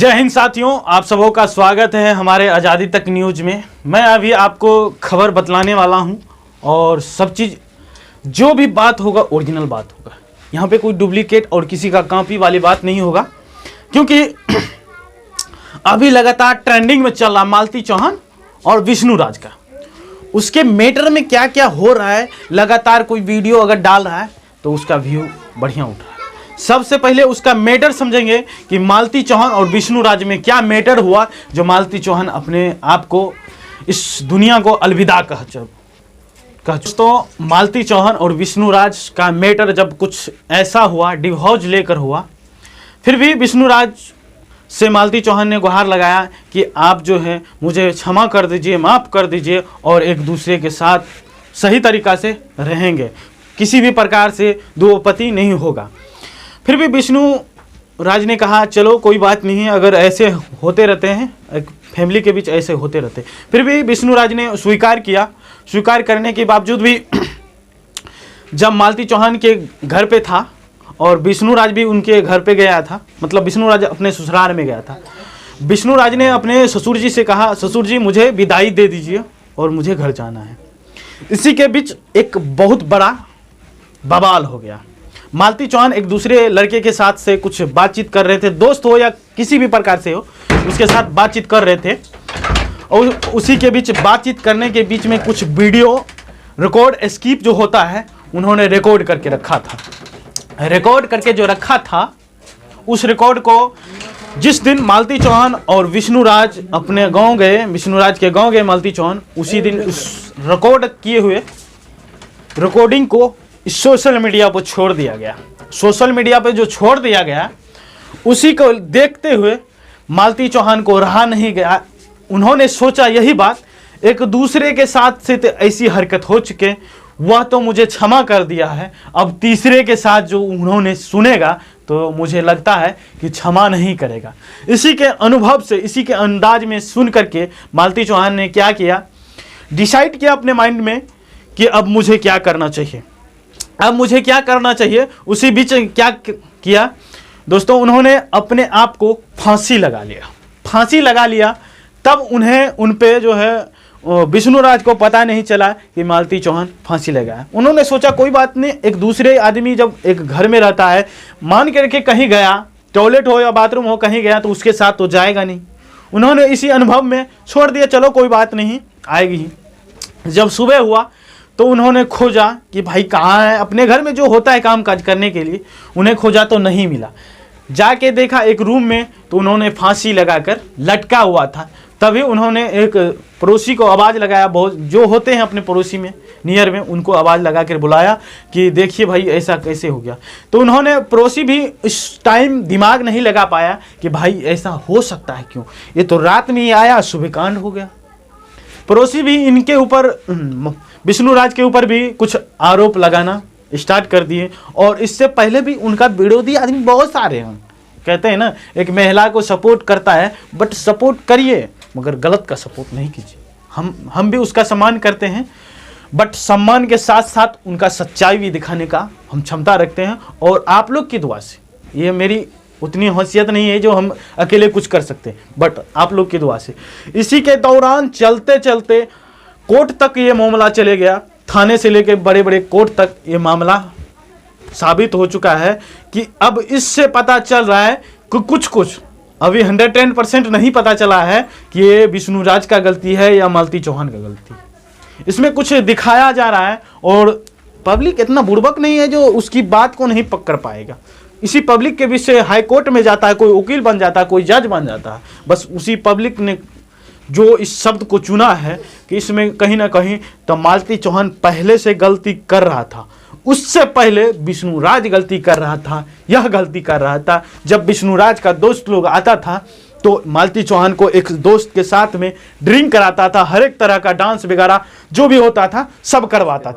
जय हिंद साथियों, आप सबों का स्वागत है हमारे आज़ादी तक न्यूज में। मैं अभी आपको खबर बतलाने वाला हूं और सब चीज़ जो भी बात होगा ओरिजिनल बात होगा। यहाँ पे कोई डुप्लीकेट और किसी का कॉपी वाली बात नहीं होगा, क्योंकि अभी लगातार ट्रेंडिंग में चल रहा मालती चौहान और विष्णु राज का। उसके मैटर में क्या क्या हो रहा है, लगातार कोई वीडियो अगर डाल रहा है तो उसका व्यू बढ़िया उठ रहा है। सबसे पहले उसका मैटर समझेंगे कि मालती चौहान और विष्णु राज में क्या मैटर हुआ, जो मालती चौहान अपने आप को इस दुनिया को अलविदा कह। तो मालती चौहान और विष्णु राज का मैटर जब कुछ ऐसा हुआ, डिवोर्स लेकर हुआ, फिर भी विष्णु राज से मालती चौहान ने गुहार लगाया कि आप जो है मुझे क्षमा कर दीजिए, माफ़ कर दीजिए और एक दूसरे के साथ सही तरीक़ा से रहेंगे, किसी भी प्रकार से दुपति नहीं होगा। फिर भी विष्णु राज ने कहा चलो कोई बात नहीं, अगर ऐसे होते रहते हैं, एक फैमिली के बीच ऐसे होते रहते। फिर भी विष्णु राज ने स्वीकार किया। स्वीकार करने के बावजूद भी जब मालती चौहान के घर पे था और विष्णु राज भी उनके घर पे गया था, मतलब विष्णु राज अपने ससुराल में गया था, विष्णु राज ने अपने ससुर जी से कहा ससुर जी मुझे विदाई दे दीजिए और मुझे घर जाना है। इसी के बीच एक बहुत बड़ा बवाल हो गया। मालती चौहान एक दूसरे लड़के के साथ से कुछ बातचीत कर रहे थे, दोस्त हो या किसी भी प्रकार से हो, उसके साथ बातचीत कर रहे थे और उसी के बीच बातचीत करने के बीच में कुछ वीडियो रिकॉर्ड स्किप जो होता है उन्होंने रिकॉर्ड करके रखा था। रिकॉर्ड करके जो रखा था उस रिकॉर्ड को जिस दिन मालती चौहान और विष्णु राज अपने गांव गए, विष्णु राज के गांव गए मालती चौहान, उसी दिन उस रिकॉर्ड किए हुए रिकॉर्डिंग को सोशल मीडिया पर छोड़ दिया गया। सोशल मीडिया पर जो छोड़ दिया गया उसी को देखते हुए मालती चौहान को रहा नहीं गया। उन्होंने सोचा यही बात, एक दूसरे के साथ से तो ऐसी हरकत हो चुके, वह तो मुझे क्षमा कर दिया है, अब तीसरे के साथ जो उन्होंने सुनेगा तो मुझे लगता है कि क्षमा नहीं करेगा। इसी के अनुभव से, इसी के अंदाज में सुन करके मालती चौहान ने क्या किया, डिसाइड किया अपने माइंड में कि अब मुझे क्या करना चाहिए, अब मुझे क्या करना चाहिए। उसी बीच क्या किया दोस्तों, उन्होंने अपने आप को फांसी लगा लिया। फांसी लगा लिया तब उन्हें उन पे जो है विष्णु राज को पता नहीं चला कि मालती चौहान फांसी लगाया। उन्होंने सोचा कोई बात नहीं, एक दूसरे आदमी जब एक घर में रहता है, मान करके कहीं गया, टॉयलेट हो या बाथरूम हो, कहीं गया तो उसके साथ तो जाएगा नहीं। उन्होंने इसी अनुभव में छोड़ दिया, चलो कोई बात नहीं आएगी ही। जब सुबह हुआ तो उन्होंने खोजा कि भाई कहाँ है, अपने घर में जो होता है काम काज करने के लिए, उन्हें खोजा तो नहीं मिला। जाके देखा एक रूम में तो उन्होंने फांसी लगाकर लटका हुआ था। तभी उन्होंने एक पड़ोसी को आवाज़ लगाया, बहुत जो होते हैं अपने पड़ोसी में नियर में, उनको आवाज़ लगा कर बुलाया कि देखिए भाई ऐसा कैसे हो गया। तो उन्होंने, पड़ोसी भी इस टाइम दिमाग नहीं लगा पाया कि भाई ऐसा हो सकता है क्यों, ये तो रात में ही आया, सुबह कांड हो गया। पड़ोसी भी इनके ऊपर, विष्णु राज के ऊपर भी कुछ आरोप लगाना स्टार्ट कर दिए। और इससे पहले भी उनका विरोधी आदमी बहुत सारे हैं। कहते हैं ना, एक महिला को सपोर्ट करता है, बट सपोर्ट करिए मगर गलत का सपोर्ट नहीं कीजिए। हम भी उसका सम्मान करते हैं, बट सम्मान के साथ साथ उनका सच्चाई भी दिखाने का हम क्षमता रखते हैं। और आप लोग की दुआ से, ये मेरी उतनी हैसियत नहीं है जो हम अकेले कुछ कर सकते हैं, बट आप लोग की दुआ से। इसी के दौरान चलते चलते कोर्ट तक ये मामला चले गया, थाने से लेकर बड़े बड़े कोर्ट तक ये मामला साबित हो चुका है कि अब इससे पता चल रहा है कि कुछ अभी 110% नहीं पता चला है कि ये विष्णु राज का गलती है या मालती चौहान का गलती। इसमें कुछ दिखाया जा रहा है और पब्लिक इतना बुड़बक नहीं है जो उसकी बात को नहीं पकड़ पाएगा। इसी पब्लिक के बीच से हाई कोर्ट में जाता है, कोई वकील बन जाता है, कोई जज बन जाता है। बस उसी पब्लिक ने जो इस शब्द को चुना है कि इसमें कहीं ना कहीं तो मालती चौहान पहले से गलती कर रहा था, उससे पहले विष्णु राज गलती कर रहा था, यह गलती कर रहा था। जब विष्णु राज का दोस्त लोग आता था तो मालती चौहान को एक दोस्त के साथ में ड्रिंक कराता था, हर एक तरह का डांस वगैरह जो भी होता था सब करवाता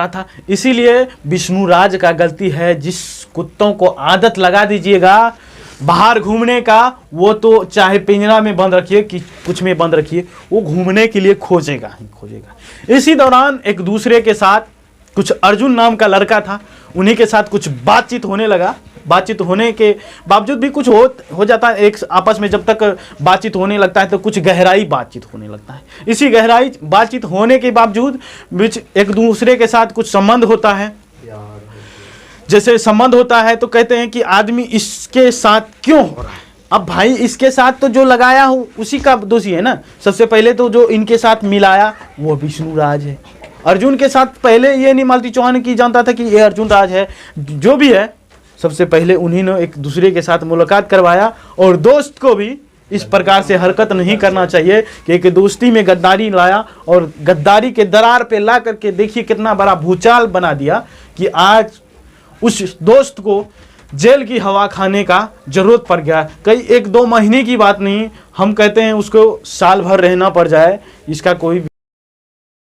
था। इसीलिए विष्णु राज का गलती है। जिस कुत्तों को आदत लगा दीजिएगा बाहर घूमने का, वो तो चाहे पिंजरा में बंद रखिए कि कुछ में बंद रखिए, वो घूमने के लिए खोजेगा ही खोजेगा। इसी दौरान एक दूसरे के साथ कुछ अर्जुन नाम का लड़का था, उन्हीं के साथ कुछ बातचीत होने लगा। बातचीत होने के बावजूद भी कुछ हो जाता है एक आपस में। जब तक बातचीत होने लगता है तो कुछ गहराई बातचीत होने लगता है। इसी गहराई बातचीत होने के बावजूद बीच एक दूसरे के साथ कुछ संबंध होता है। जैसे संबंध होता है तो कहते हैं कि आदमी इसके साथ क्यों हो रहा है। अब भाई इसके साथ तो जो लगाया हो उसी का दोषी है ना। सबसे पहले तो जो इनके साथ मिलाया वो विष्णु राज है। अर्जुन के साथ पहले ये नहीं मालती चौहान की जानता था कि ये अर्जुन राज है। जो भी है सबसे पहले उन्हीं ने एक दूसरे के साथ मुलाकात करवाया। और दोस्त को भी इस प्रकार से हरकत नहीं करना चाहिए कि एक दोस्ती में गद्दारी लाया और गद्दारी के दरार पे ला करके देखिए कितना बड़ा भूचाल बना दिया कि आज उस दोस्त को जेल की हवा खाने का जरूरत पड़ गया। कई 1-2 महीने की बात नहीं, हम कहते हैं उसको साल भर रहना पड़ जाए, इसका कोई